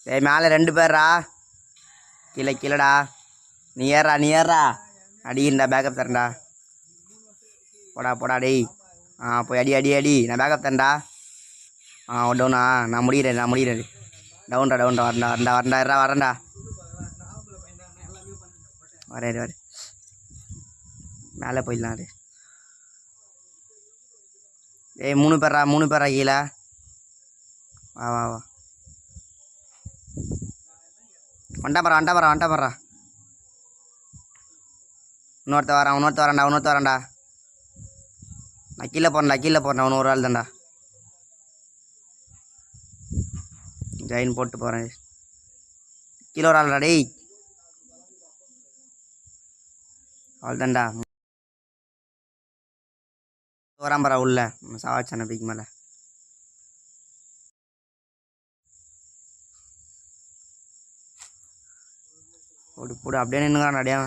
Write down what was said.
டேய் மேலே 2 பேர்ரா. கீழே கீழடா. நீ ஏறா அடிண்டா. பேக்கப் தரேன்டா. போடா டேய். போய் அடி. நான் பேக்கப் தரேன்டா. டவுனா. நான் முடிகிறேன். டவுன்டா. வரேன்டா. வரேன். மேலே போயிடலாம். ஏய் 3 பேர்ரா கீழே. வா. வண்டா பரா. இன்னொருத்த வரான்டா. நான் கீழே போகிறேன். அவனு ஒரு ஆள் தான்டா. ஜாயின் போட்டு போகிறேன். கீழே ஒரு ஆள்டா டேய். அவள் தான்டா வரான் பரா உள்ள. சாவாச்சான பீக் மேலே. போடு அப்படியே நின்றுங்கிறான் அடையாம.